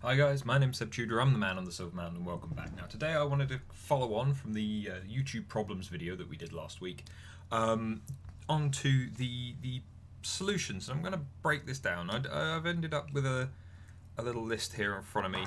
Hi guys, my name's Seb Tudor, I'm the man on the Silver Mountain and welcome back. Now today I wanted to follow on from the YouTube problems video that we did last week onto the solutions. And I'm going to break this down. I've ended up with a little list here in front of me,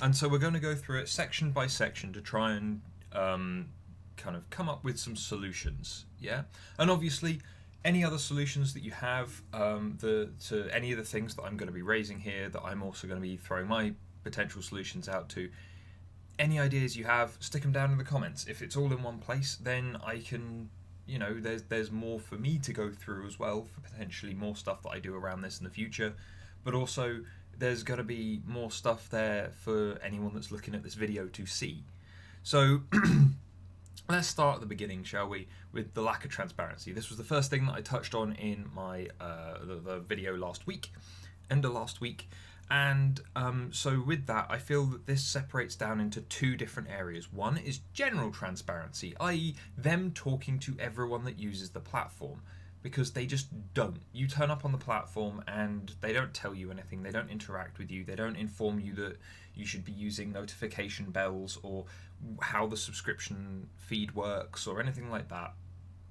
and so we're going to go through it section by section to try and kind of come up with some solutions, yeah? And obviously any other solutions that you have to any of the things that I'm going to be raising here, that I'm also going to be throwing my potential solutions out to, any ideas you have, stick them down in the comments. If it's all in one place, then I can, there's more for me to go through as well, for potentially more stuff that I do around this in the future, but also there's going to be more stuff there for anyone that's looking at this video to see. So let's start at the beginning, shall we, with the lack of transparency. This was the first thing that I touched on in my the video last week, end of last week, and so with that, I feel that this separates down into two different areas. One is general transparency, i.e. them talking to everyone that uses the platform, because they just don't. You turn up on the platform and they don't tell you anything, they don't interact with you, they don't inform you that you should be using notification bells or how the subscription feed works or anything like that.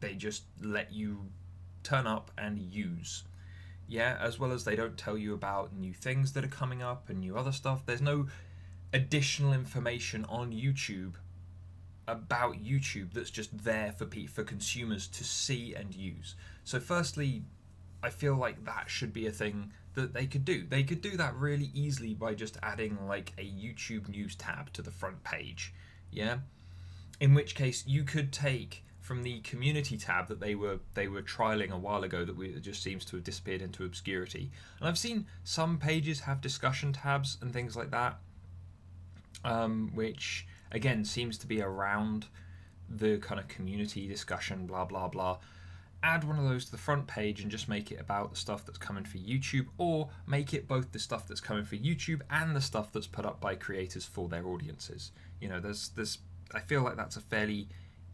They just let you turn up and use. Yeah, as well as they don't tell you about new things that are coming up and new other stuff. There's no additional information on YouTube about YouTube that's just there for consumers to see and use. So firstly, I feel like that should be a thing that they could do. They could do that really easily by just adding like a YouTube news tab to the front page, yeah? In which case you could take from the community tab that they were trialing a while ago, that just seems to have disappeared into obscurity. And I've seen some pages have discussion tabs and things like that, which again seems to be around the kind of community discussion, blah blah blah. Add one of those to the front page and just make it about the stuff that's coming for YouTube, or make it both the stuff that's coming for YouTube and the stuff that's put up by creators for their audiences. There's I feel like that's a fairly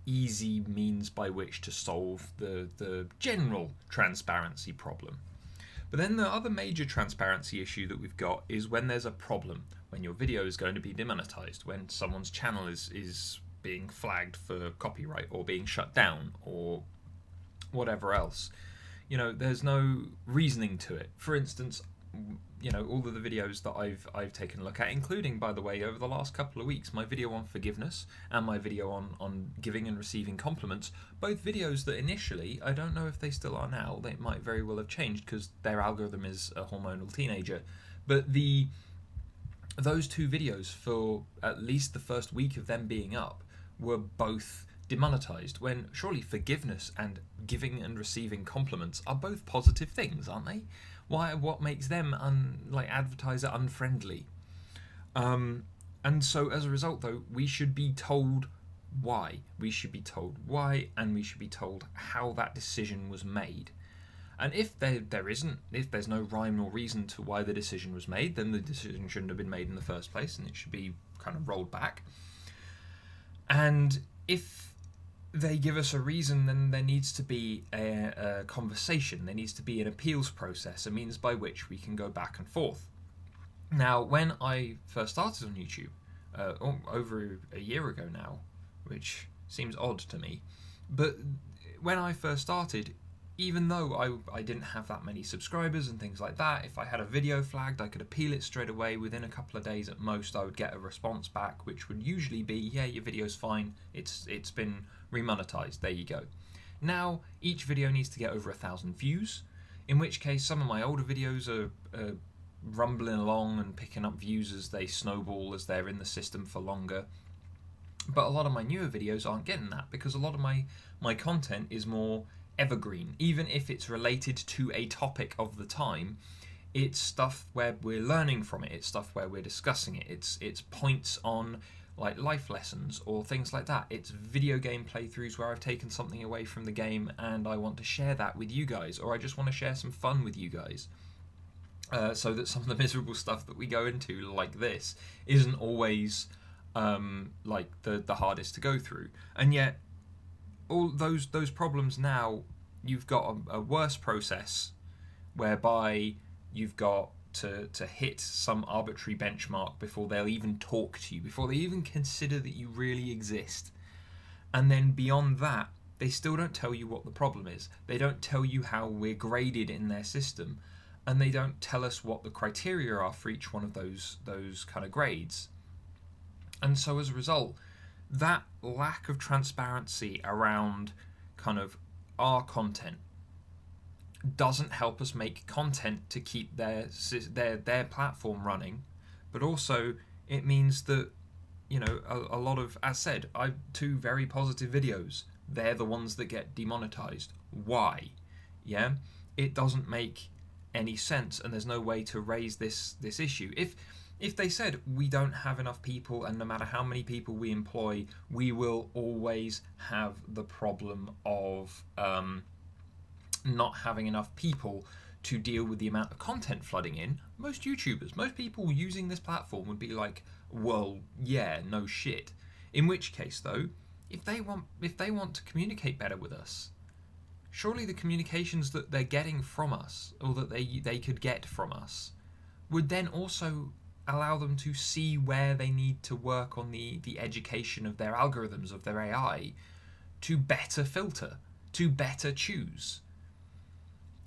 easy means by which to solve the general transparency problem. But then the other major transparency issue that we've got is when there's a problem, when your video is going to be demonetized, when someone's channel is being flagged for copyright or being shut down or whatever else. There's no reasoning to it. For instance, all of the videos that I've taken a look at, including, by the way, over the last couple of weeks, my video on forgiveness and my video on giving and receiving compliments, both videos that initially, I don't know if they still are now, they might very well have changed because their algorithm is a hormonal teenager, but those two videos, for at least the first week of them being up, were both demonetized, when surely forgiveness and giving and receiving compliments are both positive things, aren't they? What makes them advertiser unfriendly? And so as a result, though, we should be told why. We should be told why, and we should be told how that decision was made. And if if there's no rhyme or reason to why the decision was made, then the decision shouldn't have been made in the first place, and it should be kind of rolled back. And if they give us a reason, then there needs to be a conversation. There needs to be an appeals process, a means by which we can go back and forth. Now, when I first started on YouTube, over a year ago now, which seems odd to me, but when I first started, even though I didn't have that many subscribers and things like that, if I had a video flagged, I could appeal it straight away. Within a couple of days at most, I would get a response back, which would usually be, yeah, your video's fine, it's been remonetized, there you go. Now, each video needs to get over 1,000 views, in which case some of my older videos are rumbling along and picking up views as they snowball, as they're in the system for longer. But a lot of my newer videos aren't getting that, because a lot of my content is more evergreen. Even if it's related to a topic of the time, it's stuff where we're learning from it, it's stuff where we're discussing it, it's points on like life lessons or things like that. It's video game playthroughs where I've taken something away from the game and I want to share that with you guys, or I just want to share some fun with you guys, so that some of the miserable stuff that we go into, like this, isn't always like the hardest to go through. And yet all those problems, now you've got a worse process whereby you've got to hit some arbitrary benchmark before they'll even talk to you, before they even consider that you really exist. And then beyond that, they still don't tell you what the problem is. They don't tell you how we're graded in their system, and they don't tell us what the criteria are for each one of those kind of grades. And so as a result, that lack of transparency around kind of our content doesn't help us make content to keep their platform running, but also it means that, you know, a lot of, as said, I've 2 very positive videos. They're the ones that get demonetized. Why? Yeah, it doesn't make any sense, and there's no way to raise this issue. If they said we don't have enough people, and no matter how many people we employ, we will always have the problem of not having enough people to deal with the amount of content flooding in, most YouTubers, most people using this platform would be like, well, yeah, no shit. In which case, though, if they want to communicate better with us, surely the communications that they're getting from us, or that they could get from us, would then also allow them to see where they need to work on the education of their algorithms, of their AI, to better filter, to better choose.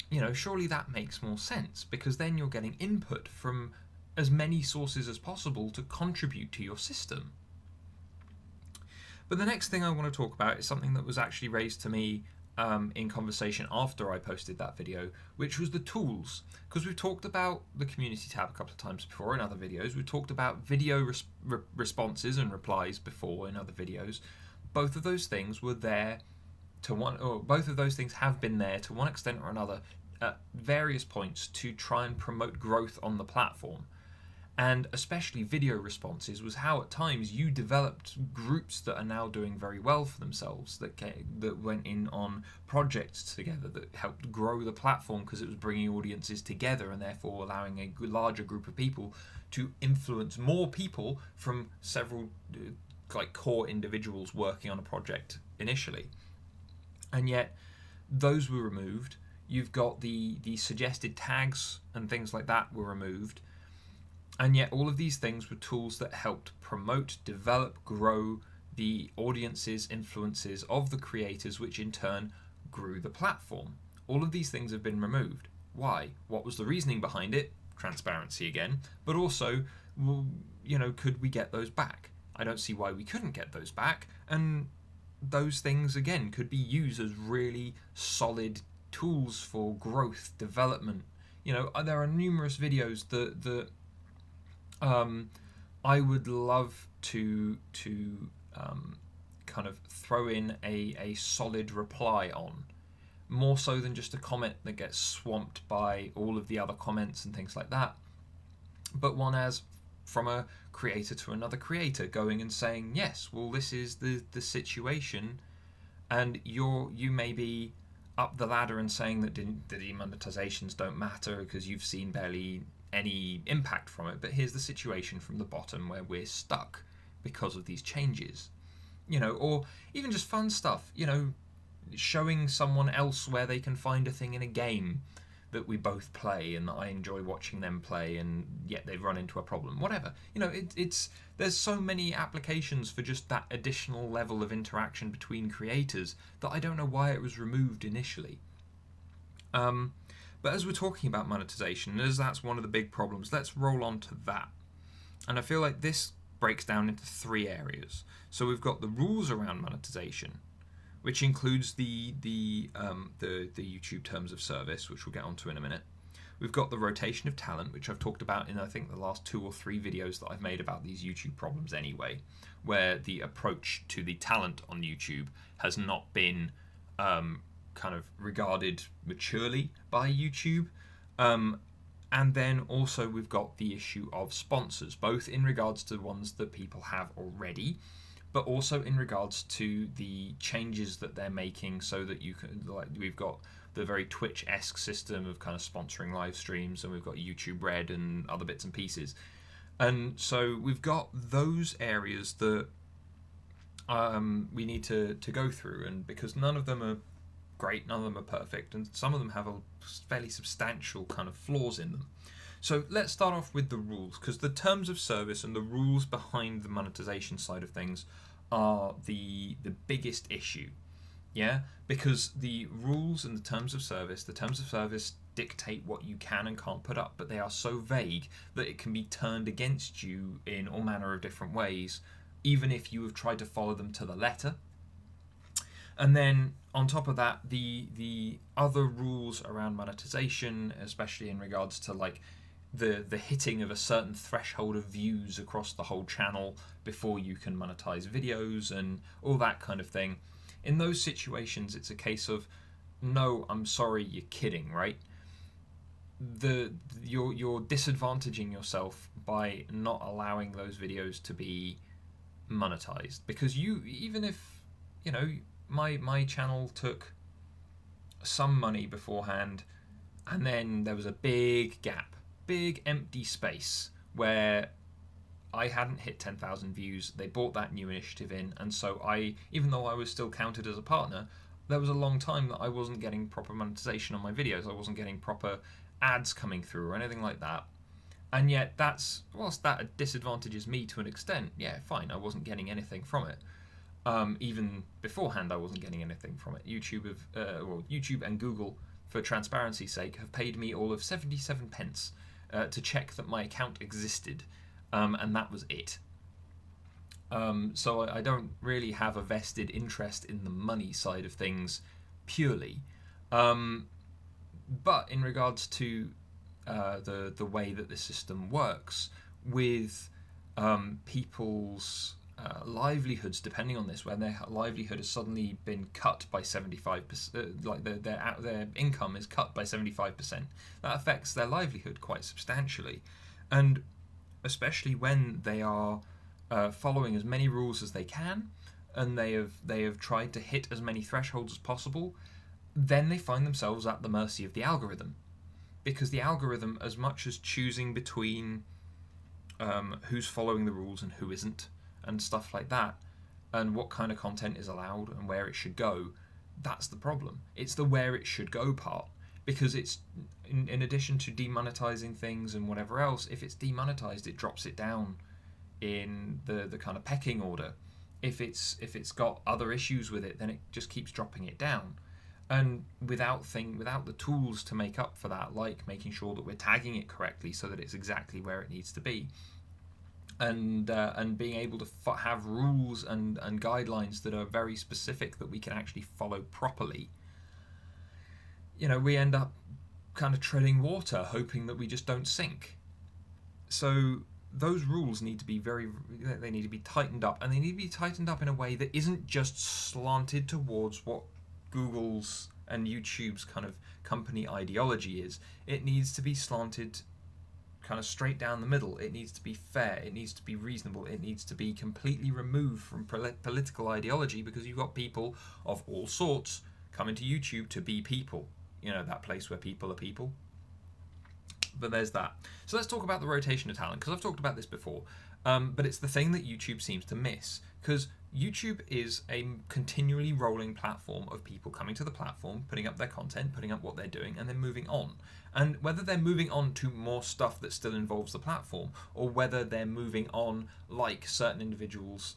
You know, surely that makes more sense, because then you're getting input from as many sources as possible to contribute to your system. But the next thing I want to talk about is something that was actually raised to me in conversation after I posted that video, which was the tools. Because we've talked about the community tab a couple of times before in other videos. We've talked about video responses and replies before in other videos. Both of those things were there both of those things have been there to one extent or another at various points to try and promote growth on the platform. And especially video responses was how at times you developed groups that are now doing very well for themselves, that went in on projects together, that helped grow the platform because it was bringing audiences together and therefore allowing a larger group of people to influence more people from several like core individuals working on a project initially. And yet those were removed. You've got the suggested tags and things like that were removed. And yet all of these things were tools that helped promote, develop, grow the audiences, influences of the creators, which in turn grew the platform. All of these things have been removed. Why? What was the reasoning behind it? Transparency again. But also, well, you know, could we get those back? I don't see why we couldn't get those back. And those things, again, could be used as really solid tools for growth, development. You know, there are numerous videos that I would love to kind of throw in a solid reply on, more so than just a comment that gets swamped by all of the other comments and things like that, but one as from a creator to another creator going and saying, yes, well, this is the situation, and you may be up the ladder and saying that the demonetizations don't matter because you've seen barely any impact from it, but here's the situation from the bottom where we're stuck because of these changes. You know, or even just fun stuff, you know, showing someone else where they can find a thing in a game that we both play and that I enjoy watching them play, and yet they've run into a problem, whatever. You know, there's so many applications for just that additional level of interaction between creators that I don't know why it was removed initially. But as we're talking about monetization, as that's one of the big problems, let's roll on to that. And I feel like this breaks down into 3 areas. So we've got the rules around monetization, which includes the YouTube terms of service, which we'll get onto in a minute. We've got the rotation of talent, which I've talked about in, I think, the last 2 or 3 videos that I've made about these YouTube problems anyway, where the approach to the talent on YouTube has not been kind of regarded maturely by YouTube. And then also we've got the issue of sponsors, both in regards to ones that people have already, but also in regards to the changes that they're making so that you can, like, we've got the very Twitch-esque system of kind of sponsoring live streams, and we've got YouTube Red and other bits and pieces. And so we've got those areas that we need to go through, and because none of them are great, none of them are perfect, and some of them have a fairly substantial kind of flaws in them. So let's start off with the rules, because the terms of service and the rules behind the monetization side of things are the biggest issue. Yeah, because the rules and the terms of service dictate what you can and can't put up, but they are so vague that it can be turned against you in all manner of different ways, even if you have tried to follow them to the letter. And then on top of that, the other rules around monetization, especially in regards to like the hitting of a certain threshold of views across the whole channel before you can monetize videos and all that kind of thing. In those situations, it's a case of, no, I'm sorry, you're kidding, right? You're disadvantaging yourself by not allowing those videos to be monetized, because even if my channel took some money beforehand, and then there was a big gap, big empty space where I hadn't hit 10,000 views. They brought that new initiative in, and so even though I was still counted as a partner, there was a long time that I wasn't getting proper monetization on my videos. I wasn't getting proper ads coming through or anything like that. And yet, whilst that disadvantages me to an extent, yeah, fine, I wasn't getting anything from it. Even beforehand, I wasn't getting anything from it. YouTube and Google, for transparency's sake, have paid me all of 77 pence to check that my account existed, and that was it. So I don't really have a vested interest in the money side of things purely. But in regards to the way that the system works with people's livelihoods, depending on this, when their livelihood has suddenly been cut by 75%, like their income is cut by 75%, that affects their livelihood quite substantially. And especially when they are following as many rules as they can, and they have tried to hit as many thresholds as possible, then they find themselves at the mercy of the algorithm. Because the algorithm, as much as choosing between who's following the rules and who isn't, and stuff like that, and what kind of content is allowed and where it should go, that's the problem. It's the where it should go part. Because it's, in addition to demonetizing things and whatever else, if it's demonetized, it drops it down in the kind of pecking order. If it's got other issues with it, then it just keeps dropping it down. And without the tools to make up for that, like making sure that we're tagging it correctly so that it's exactly where it needs to be, and being able to have rules and guidelines that are very specific that we can actually follow properly, we end up kind of treading water, hoping that we just don't sink. So those rules need to be they need to be tightened up, and they need to be tightened up in a way that isn't just slanted towards what Google's and YouTube's kind of company ideology is. It needs to be slanted kind of straight down the middle. It needs to be fair. It needs to be reasonable. It needs to be completely removed from political ideology, because you've got people of all sorts coming to YouTube to be people. That place where people are people. But there's that. So let's talk about the rotation of talent, because I've talked about this before. But it's the thing that YouTube seems to miss, because YouTube is a continually rolling platform of people coming to the platform, putting up their content, putting up what they're doing, and then moving on. And whether they're moving on to more stuff that still involves the platform, or whether they're moving on, like certain individuals,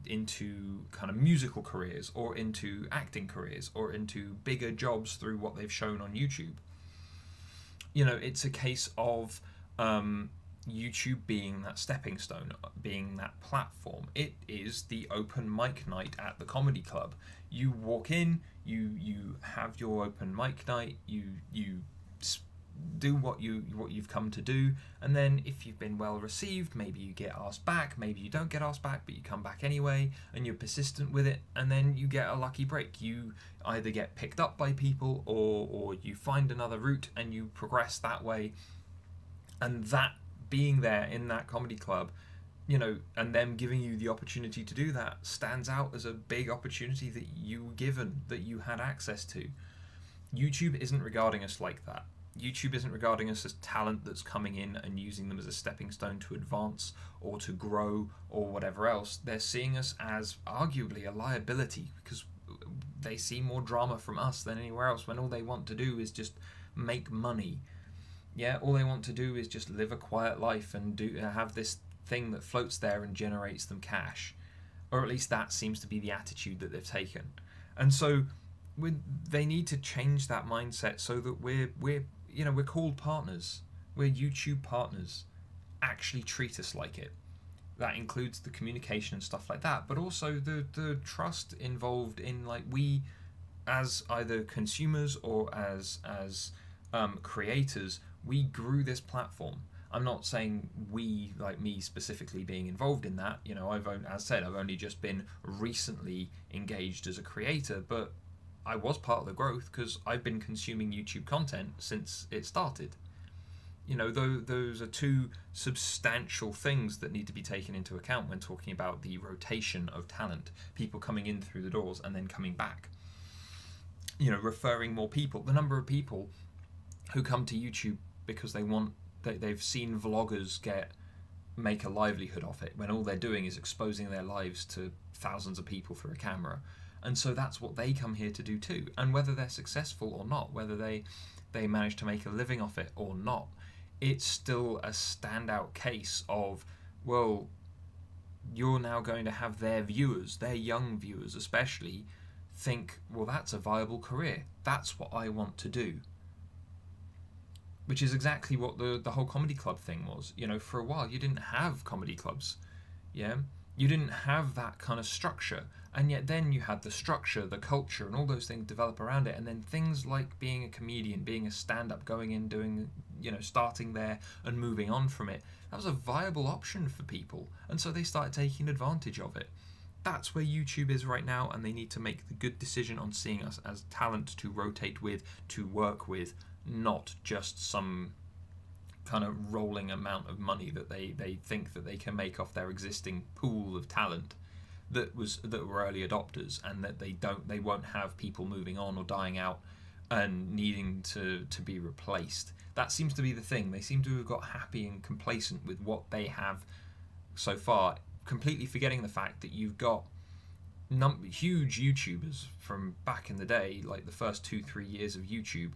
into kind of musical careers, or into acting careers, or into bigger jobs through what they've shown on YouTube, it's a case of YouTube being that stepping stone, being that platform. It is the open mic night at the comedy club. You walk in, you have your open mic night, you do what you've come to do, and then if you've been well received, maybe you get asked back, maybe you don't get asked back, but you come back anyway, and you're persistent with it, and then you get a lucky break. You either get picked up by people, or you find another route and you progress that way. And that being there in that comedy club, and them giving you the opportunity to do that, stands out as a big opportunity that you were given, that you had access to. YouTube isn't regarding us like that. YouTube isn't regarding us as talent that's coming in and using them as a stepping stone to advance or to grow or whatever else. They're seeing us as arguably a liability, because they see more drama from us than anywhere else, when all they want to do is just make money. Yeah, all they want to do is just live a quiet life and have this thing that floats there and generates them cash, or at least that seems to be the attitude that they've taken. And so they need to change that mindset so that we're called partners. We're YouTube partners. Actually treat us like it. That includes the communication and stuff like that, but also the trust involved in, like, we as either consumers or as creators, we grew this platform. I'm not saying we, like me specifically, being involved in that. As said, I've only just been recently engaged as a creator, but I was part of the growth because I've been consuming YouTube content since it started. Those are two substantial things that need to be taken into account when talking about the rotation of talent, people coming in through the doors and then coming back. Referring more people, the number of people who come to YouTube because they've seen vloggers make a livelihood of it, when all they're doing is exposing their lives to thousands of people through a camera. And so that's what they come here to do too. And whether they're successful or not, whether they manage to make a living off it or not, it's still a standout case of, well, you're now going to have their viewers, their young viewers especially, think, well, that's a viable career. That's what I want to do. Which is exactly what the whole comedy club thing was. For a while you didn't have comedy clubs. Yeah? You didn't have that kind of structure. And yet then you had the structure, the culture, and all those things develop around it. And then things like being a comedian, being a stand-up, going in, doing, starting there and moving on from it, that was a viable option for people. And so they started taking advantage of it. That's where YouTube is right now, and they need to make the good decision on seeing us as talent to rotate with, to work with, not just some kind of rolling amount of money that they think that they can make off their existing pool of talent that were early adopters, and that they won't have people moving on or dying out and needing to be replaced. That seems to be the thing. They seem to have got happy and complacent with what they have so far, completely forgetting the fact that you've got huge YouTubers from back in the day, like the first 2-3 years of YouTube,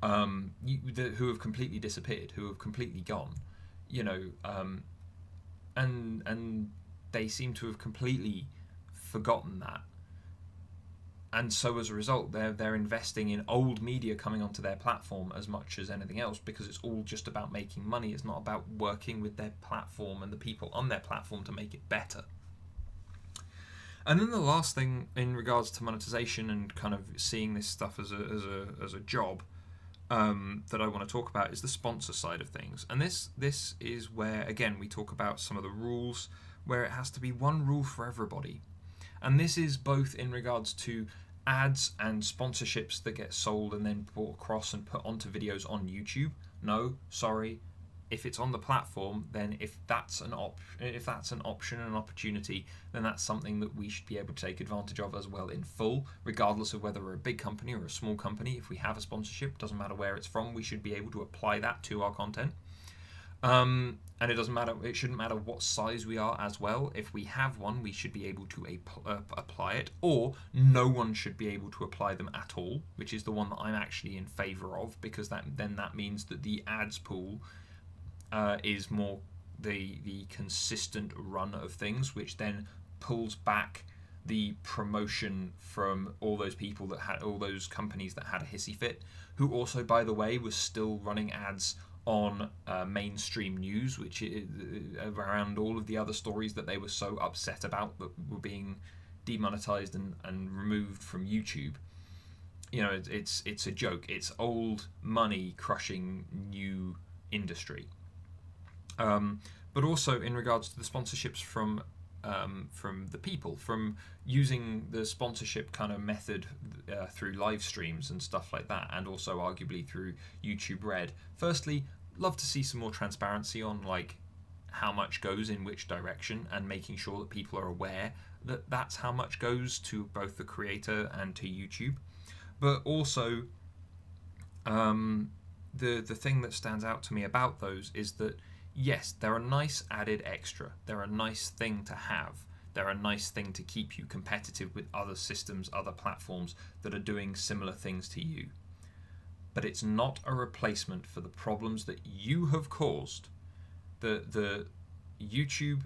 who have completely disappeared, who have completely gone, and they seem to have completely forgotten that. And so as a result, they're investing in old media coming onto their platform as much as anything else, because it's all just about making money. It's not about working with their platform and the people on their platform to make it better. And then the last thing in regards to monetization and kind of seeing this stuff as a job, that I want to talk about is the sponsor side of things. And this is where, again, we talk about some of the rules, where it has to be one rule for everybody. And this is both in regards to ads and sponsorships that get sold and then brought across and put onto videos on YouTube. No, sorry. If it's on the platform, then if that's an option and an opportunity, then that's something that we should be able to take advantage of as well in full, regardless of whether we're a big company or a small company. If we have a sponsorship, doesn't matter where it's from, we should be able to apply that to our content. And it shouldn't matter what size we are as well. If we have one, we should be able to apply it, or no one should be able to apply them at all, which is the one that I'm actually in favor of, because that means that the ads pool is more the consistent run of things, which then pulls back the promotion from all those people that had all those companies that had a hissy fit, who also, by the way, was still running ads on mainstream news, which is around all of the other stories that they were so upset about that were being demonetized and removed from YouTube. It's a joke. It's old money crushing new industry. But also in regards to the sponsorships from the people, from using the sponsorship kind of method through live streams and stuff like that, and also arguably through YouTube Red. Firstly, love to see some more transparency on like how much goes in which direction, and making sure that people are aware that that's how much goes to both the creator and to YouTube. But also, the thing that stands out to me about those is that, yes, they're a nice added extra. They're a nice thing to have. They're a nice thing to keep you competitive with other systems, other platforms that are doing similar things to you. but it's not a replacement for the problems that you have caused. The YouTube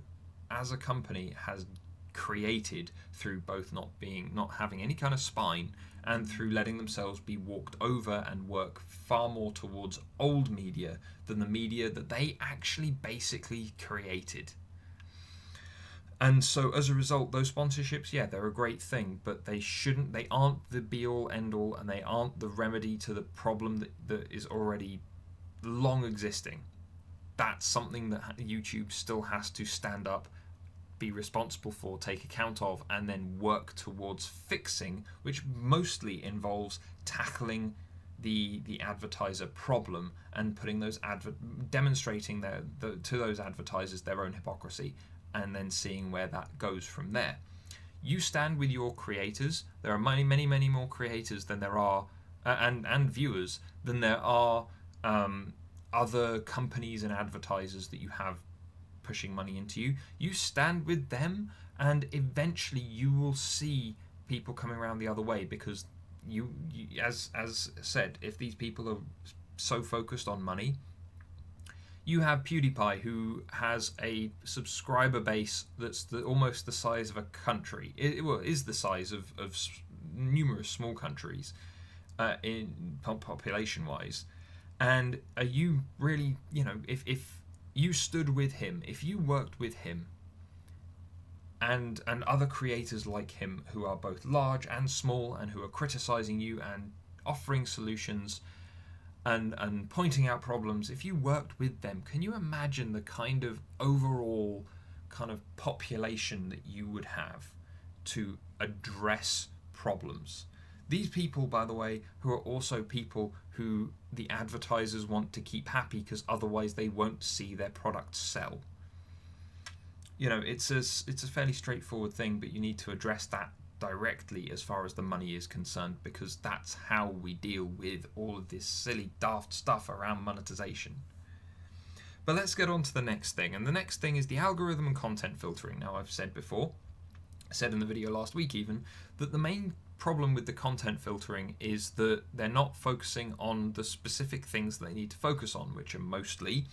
as a company has created through both not having any kind of spine, and through letting themselves be walked over and work far more towards old media than the media that they actually basically created. And so as a result, those sponsorships, yeah, they're a great thing, but they aren't the be all end all, and they aren't the remedy to the problem that is already long existing. That's something that YouTube still has to stand up, be responsible for, take account of, and then work towards fixing, which mostly involves tackling the advertiser problem and putting those demonstrating to those advertisers their own hypocrisy, and then seeing where that goes from there. You stand with your creators. There are many, many, many more creators than there are, and viewers than there are other companies and advertisers that you have pushing money into you. You stand with them, and eventually you will see people coming around the other way, because you as said, if these people are so focused on money, you have PewDiePie, who has a subscriber base that's almost the size of a country. It is the size of numerous small countries in population-wise. And are you really, if you stood with him, if you worked with him and other creators like him who are both large and small and who are criticizing you and offering solutions and pointing out problems, if you worked with them, can you imagine the kind of overall kind of population that you would have to address problems? These people, by the way, who are also people who the advertisers want to keep happy, because otherwise they won't see their products sell. It's a fairly straightforward thing, but you need to address that directly as far as the money is concerned, because that's how we deal with all of this silly daft stuff around monetization. But let's get on to the next thing, and the next thing is the algorithm and content filtering. Now, I've said before, I said in the video last week even, that the main problem with the content filtering is that they're not focusing on the specific things that they need to focus on, which are mostly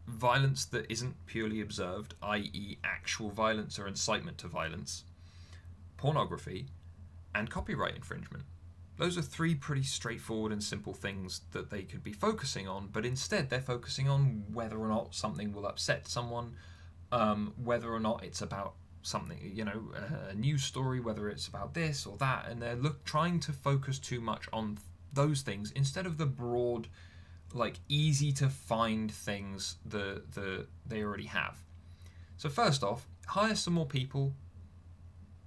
violence that isn't purely observed, i.e. actual violence or incitement to violence, pornography, and copyright infringement. Those are three pretty straightforward and simple things that they could be focusing on, but instead they're focusing on whether or not something will upset someone, whether or not it's about something, a news story, whether it's about this or that, and they're trying to focus too much on those things instead of the broad, easy to find things that they already have. So first off, hire some more people.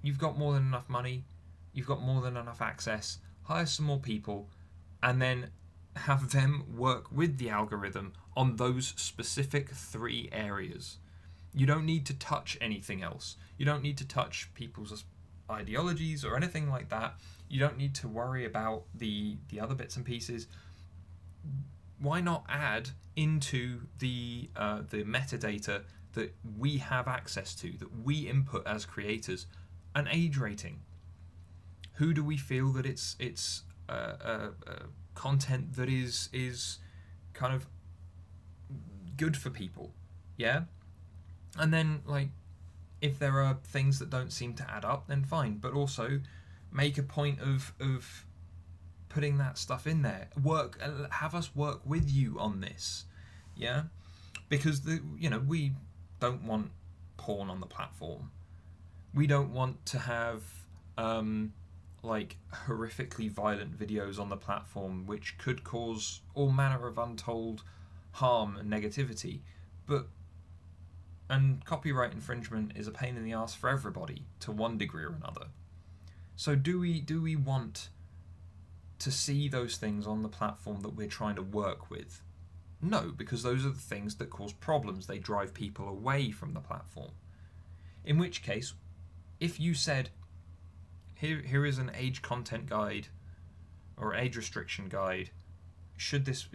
You've got more than enough money, you've got more than enough access, hire some more people, and then have them work with the algorithm on those specific three areas. You don't need to touch anything else. You don't need to touch people's ideologies or anything like that. You don't need to worry about the other bits and pieces. Why not add into the metadata that we have access to, that we input as creators, an age rating? Who do we feel that it's content that is kind of good for people? Yeah. And then, if there are things that don't seem to add up, then fine. But also, make a point of putting that stuff in there. Have us work with you on this, yeah. Because we don't want porn on the platform. We don't want to have horrifically violent videos on the platform, which could cause all manner of untold harm and negativity. And copyright infringement is a pain in the ass for everybody to one degree or another. So do we want to see those things on the platform that we're trying to work with? No, because those are the things that cause problems. They drive people away from the platform. In which case, if you said, here is an age content guide or age restriction guide, should this,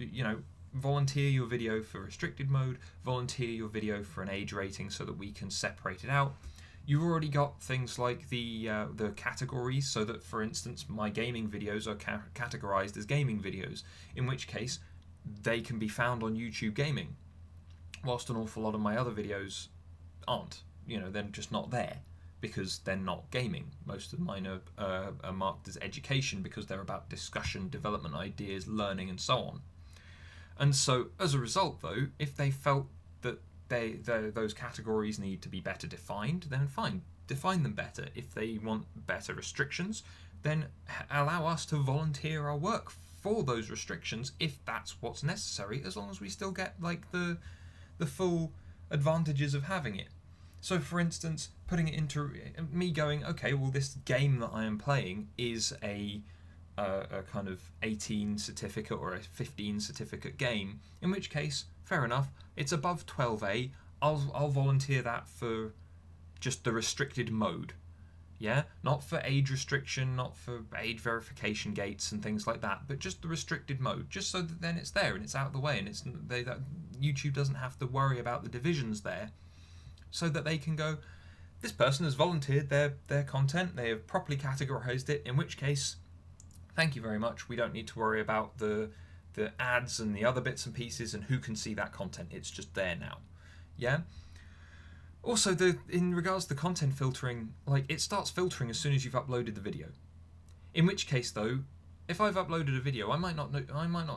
volunteer your video for restricted mode, volunteer your video for an age rating so that we can separate it out. You've already got things like the categories, so that, for instance, my gaming videos are categorized as gaming videos, in which case they can be found on YouTube Gaming, whilst an awful lot of my other videos aren't. They're just not there because they're not gaming. Most of mine are marked as education because they're about discussion, development ideas, learning, and so on. And so, as a result, though, if they felt that those categories need to be better defined, then fine, define them better. If they want better restrictions, then allow us to volunteer our work for those restrictions if that's what's necessary, as long as we still get like the full advantages of having it. So, for instance, putting it into me going, okay, well, this game that I am playing is a kind of 18 certificate or a 15 certificate game, in which case, fair enough, it's above 12A, I'll volunteer that for just the restricted mode. Yeah, not for age restriction, not for age verification gates and things like that, but just the restricted mode, just so that then it's there and it's out of the way, and YouTube doesn't have to worry about the divisions there, so that they can go, this person has volunteered their content, they have properly categorized it, in which case, thank you very much, we don't need to worry about the ads and the other bits and pieces and who can see that content, it's just there now. Yeah? Also, in regards to the content filtering, like, it starts filtering as soon as you've uploaded the video. In which case, though, if I've uploaded a video, I might not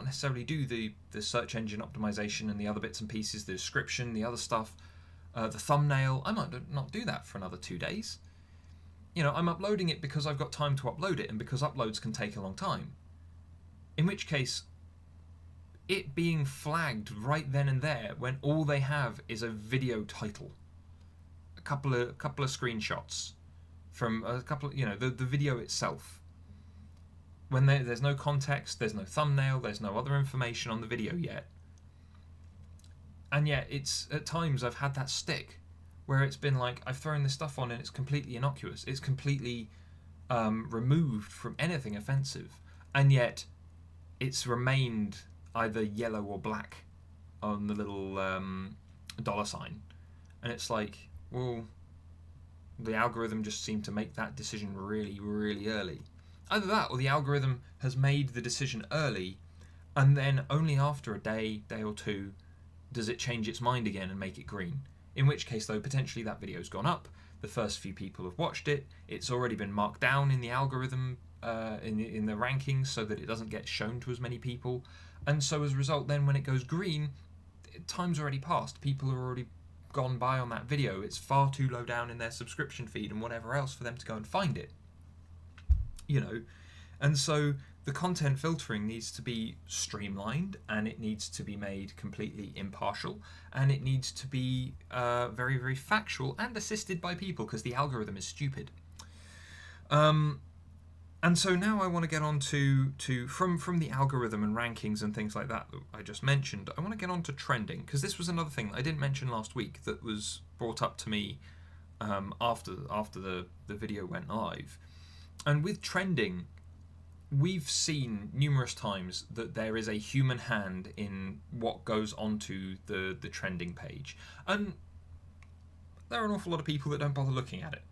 necessarily do the search engine optimization and the other bits and pieces, the description, the other stuff, the thumbnail. I might not do that for another 2 days. I'm uploading it because I've got time to upload it and because uploads can take a long time. In which case, it being flagged right then and there when all they have is a video title, a couple of screenshots from a couple of, the video itself. When there's no context, there's no thumbnail, there's no other information on the video yet. And yet, it's at times I've had that stick where it's been like, I've thrown this stuff on and it's completely innocuous. It's completely removed from anything offensive. And yet, it's remained either yellow or black on the little dollar sign. And it's like, well, the algorithm just seemed to make that decision really, really early. Either that, or the algorithm has made the decision early, and then only after a day or two, does it change its mind again and make it green. In which case, though, potentially that video's gone up, the first few people have watched it, it's already been marked down in the algorithm, in the rankings, so that it doesn't get shown to as many people. And so as a result, then when it goes green, time's already passed. People are already gone by on that video. It's far too low down in their subscription feed and whatever else for them to go and find it. And so the content filtering needs to be streamlined, and it needs to be made completely impartial, and it needs to be very, very factual and assisted by people, because the algorithm is stupid. And so now I want to get on to from the algorithm and rankings and things like that I just mentioned, I want to get on to trending, because this was another thing that I didn't mention last week that was brought up to me after the video went live. And with trending, we've seen numerous times that there is a human hand in what goes onto the trending page. And there are an awful lot of people that don't bother looking at it,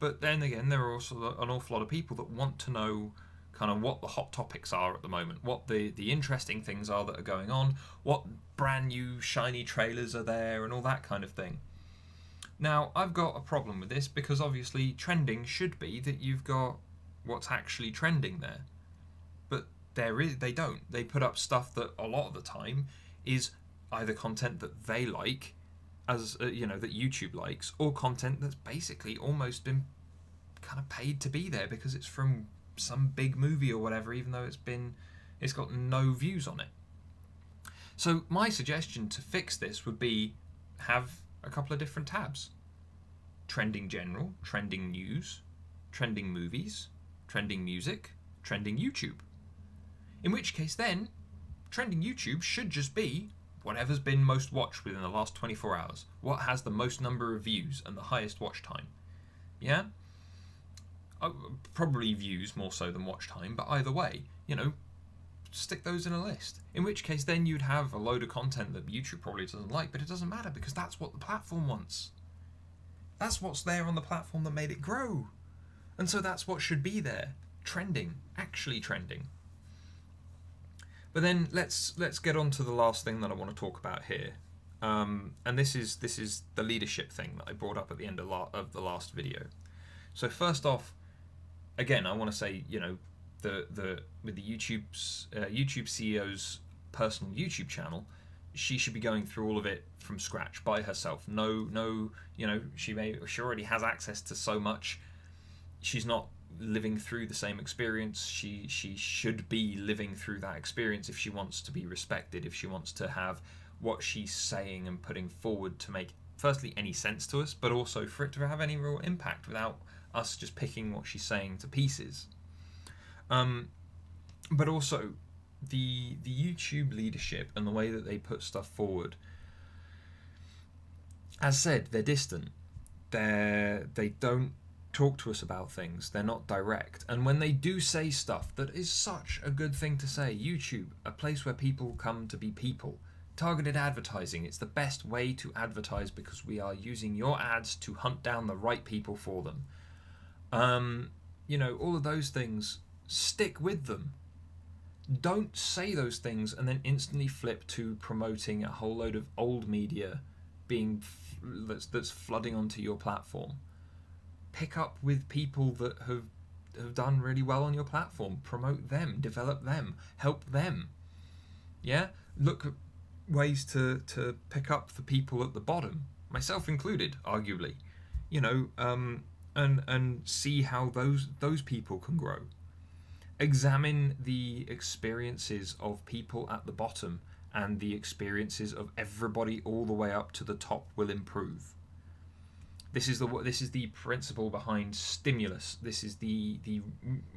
but then again, there are also an awful lot of people that want to know kind of what the hot topics are at the moment, what the interesting things are that are going on, what brand new shiny trailers are there, and all that kind of thing. Now, I've got a problem with this, because obviously trending should be that you've got what's actually trending there. But they don't. They put up stuff that a lot of the time is either content that they like, as that YouTube likes, or content that's basically almost been kind of paid to be there because it's from some big movie or whatever, even though it's got no views on it. So my suggestion to fix this would be have a couple of different tabs: trending general, trending news, trending movies, trending music, trending YouTube. In which case then, trending YouTube should just be whatever's been most watched within the last 24 hours. What has the most number of views and the highest watch time. Yeah? Probably views more so than watch time, but either way, stick those in a list. In which case then you'd have a load of content that YouTube probably doesn't like, but it doesn't matter, because that's what the platform wants. That's what's there on the platform that made it grow. And so that's what should be there. Trending. Actually trending. But then let's get on to the last thing that I want to talk about here. And this is the leadership thing that I brought up at the end of the last video. So first off, again, I want to say, you know, with the YouTube CEO's personal YouTube channel, she should be going through all of it from scratch by herself. No, you know, she already has access to so much. She's not living through the same experience. She should be living through that experience if she wants to be respected, if she wants to have what she's saying and putting forward to make, firstly, any sense to us, but also for it to have any real impact without us just picking what she's saying to pieces. But also the YouTube leadership and the way that they put stuff forward, as said, they're distant. They don't talk to us about things. They're not direct. And when they do say stuff that is such a good thing to say, YouTube, a place where people come to be people. Targeted advertising, it's the best way to advertise because we are using your ads to hunt down the right people for them. You know, all of those things, stick with them. Don't say those things and then instantly flip to promoting a whole load of old media that's flooding onto your platform. Pick up with people that have done really well on your platform. Promote them, develop them, help them. Yeah? Look at ways to pick up the people at the bottom, myself included, arguably. You know, and see how those people can grow. Examine the experiences of people at the bottom, and the experiences of everybody all the way up to the top will improve. This is the principle behind stimulus. This is the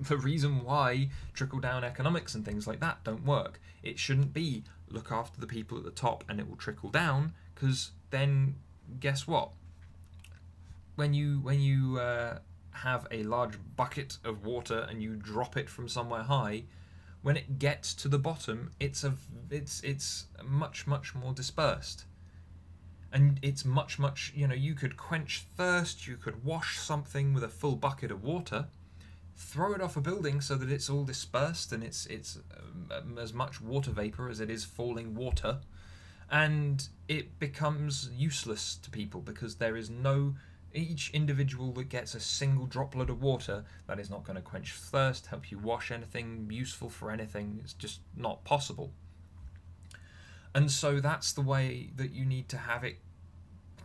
reason why trickle-down economics and things like that don't work. It shouldn't be look after the people at the top and it will trickle down, because then guess what? When you have a large bucket of water and you drop it from somewhere high, when it gets to the bottom, it's much more dispersed. And it's much, you know, you could quench thirst, you could wash something with a full bucket of water, throw it off a building so that it's all dispersed and it's as much water vapor as it is falling water, and it becomes useless to people because there is each individual that gets a single droplet of water, that is not going to quench thirst, help you wash anything, useful for anything. It's just not possible. And so that's the way that you need to have it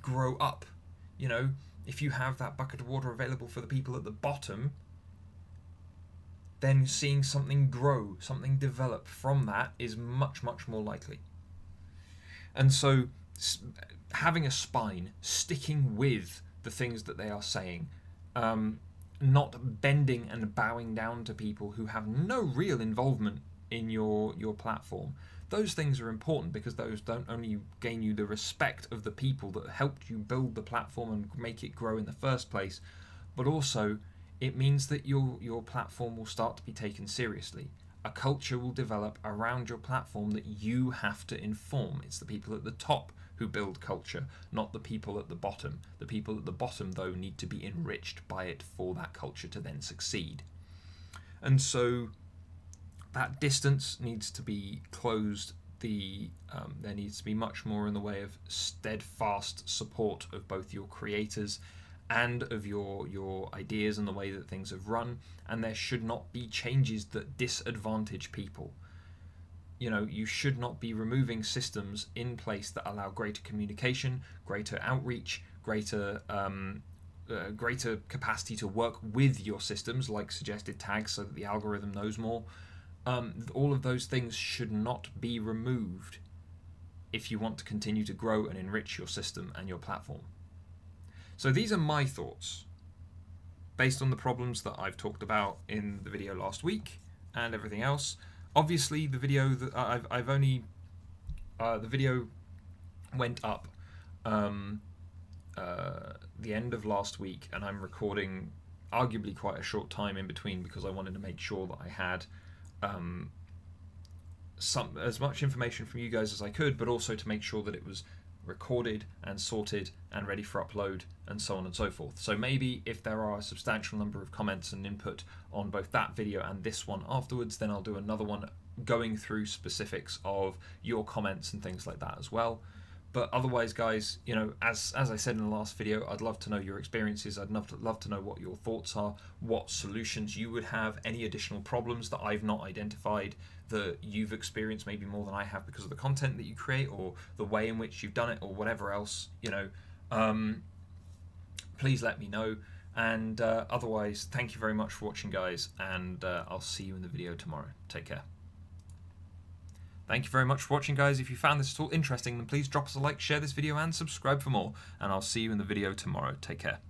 grow up. You know, if you have that bucket of water available for the people at the bottom, then seeing something grow, something develop from that is much more likely. And so having a spine, sticking with the things that they are saying, not bending and bowing down to people who have no real involvement in your platform. Those things are important because those don't only gain you the respect of the people that helped you build the platform and make it grow in the first place, but also it means that your platform will start to be taken seriously. A culture will develop around your platform that you have to inform. It's the people at the top who build culture, not the people at the bottom. The people at the bottom, though, need to be enriched by it for that culture to then succeed. And so that distance needs to be closed. There needs to be much more in the way of steadfast support of both your creators and of your ideas and the way that things have run, and there should not be changes that disadvantage people. You know, you should not be removing systems in place that allow greater communication, greater outreach, greater capacity to work with your systems, like suggested tags so that the algorithm knows more. All of those things should not be removed if you want to continue to grow and enrich your system and your platform. So these are my thoughts based on the problems that I've talked about in the video last week and everything else. Obviously, the video that the video went up the end of last week, and I'm recording arguably quite a short time in between because I wanted to make sure that I had as much information from you guys as I could, but also to make sure that it was recorded and sorted and ready for upload, and so on and so forth. So maybe if there are a substantial number of comments and input on both that video and this one afterwards, then I'll do another one going through specifics of your comments and things like that as well. But otherwise, guys, you know, as I said in the last video, I'd love to know your experiences. I'd love to know what your thoughts are, what solutions you would have, any additional problems that I've not identified that you've experienced maybe more than I have because of the content that you create or the way in which you've done it or whatever else, you know. Please let me know. And otherwise, thank you very much for watching, guys, and I'll see you in the video tomorrow. Take care. Thank you very much for watching, guys. If you found this at all interesting, then please drop us a like, share this video, and subscribe for more. And I'll see you in the video tomorrow. Take care.